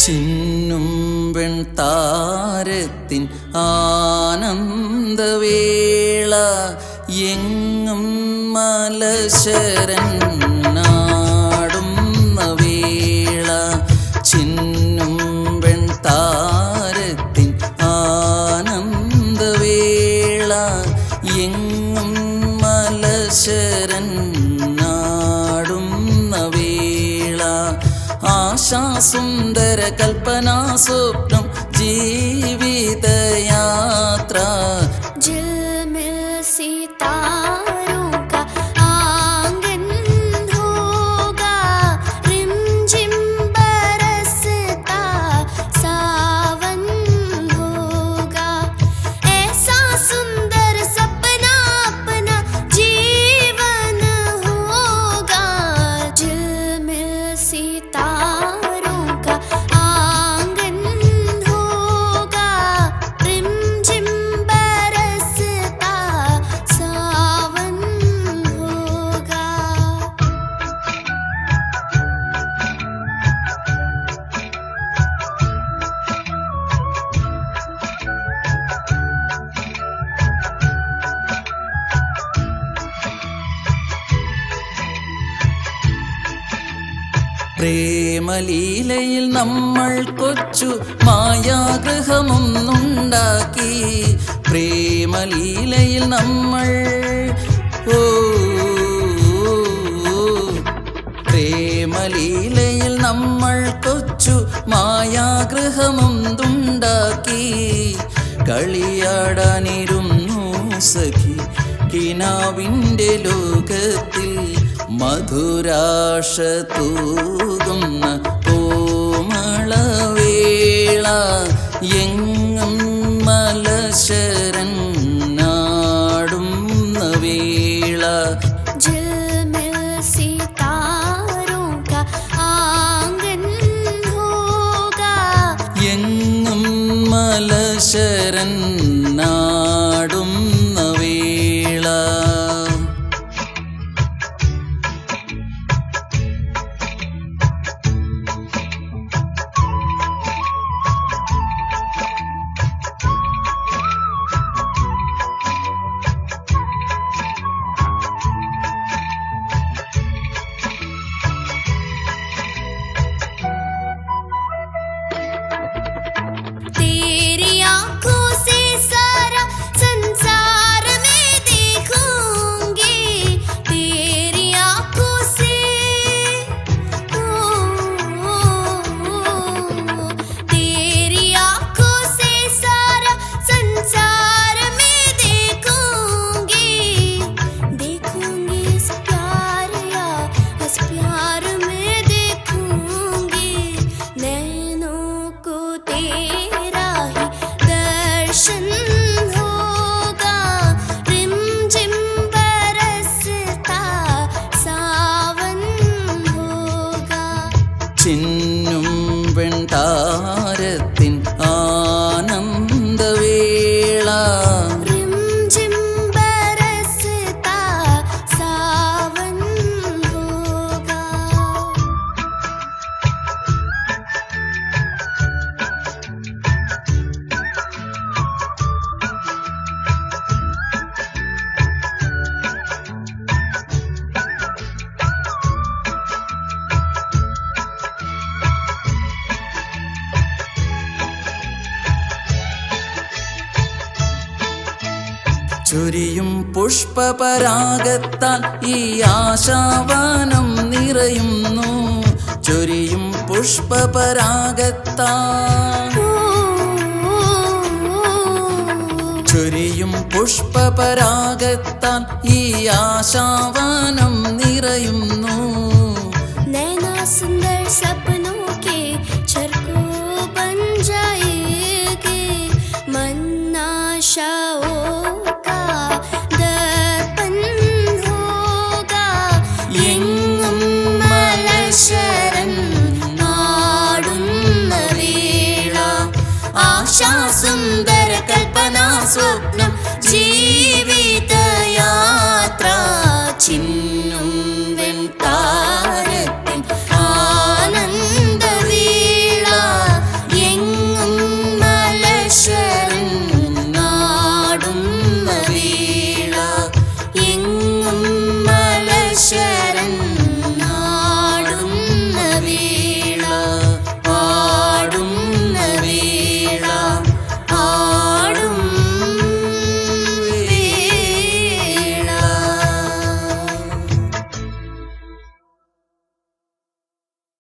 ചിന്നും വെൺതാരത്തിൻ ആനന്ദവേള എങ്ങും മലശരൻ നാടുന്ന വേള. ചിന്നും വെൺതാരത്തിൻ ആനന്ദവേള എങ്ങും മലശരൻ നാടുന്ന വേള. ആശാസുന്ദര കൽപ്പനാ സ്വപ്നം ജീവിതയാത്ര. झिलमिल सितारों का आंगन होगा, रिमझिम बरसता सावन होगा. ऐसा सुंदर सपना अपना जीवन होगा. झिलमिल सितारों का आंगन होगा, रिमझिम बरसता सावन होगा. പ്രേമലീലയിൽ നമ്മൾ കൊച്ചു മായാഗൃഹമൊന്നുണ്ടാക്കി. പ്രേമലീലയിൽ നമ്മൾ പ്രേമലീലയിൽ നമ്മൾ കൊച്ചു മായാഗൃഹമൊന്നുണ്ടാക്കി. കളിയാടാനിരുന്നു സഖി കിനാവിൻ്റെ ലോകത്തിൽ. മധുരാശ തൂകുന്ന കോമളവേള എങ്ങും മലശരൻ നാടുന്ന വേള. झिलमिल सितारों का आंगन होगा, എങ്ങും മലശരൻ നാടുന്ന വേള. तेरी आंखों से सारा संसार में देखूंगी. तेरी आंखों से तेरी आंखों से सारा संसार में देखूंगी. देखूंगी इस प्यार या इस प्यार में देखूंगी. नैनों को तेरा ही दर्शन होगा, रिमझिम बरसता सावन होगा. ചിന്നും വെൺതാരത്തിൻ ആനന്ദവേള रिमझिम बरसता सावन होगा. ചൊരിയും പുഷ്പപരാഗത്താൽ ഈ ആശാവനം നിറയുന്നു. ചൊരിയും പുഷ്പപരാഗത്താൽ ചൊരിയും പുഷ്പപരാഗത്താൽ ഈ ആശാവനം നിറയുന്നു. नैना सुंदर सपनों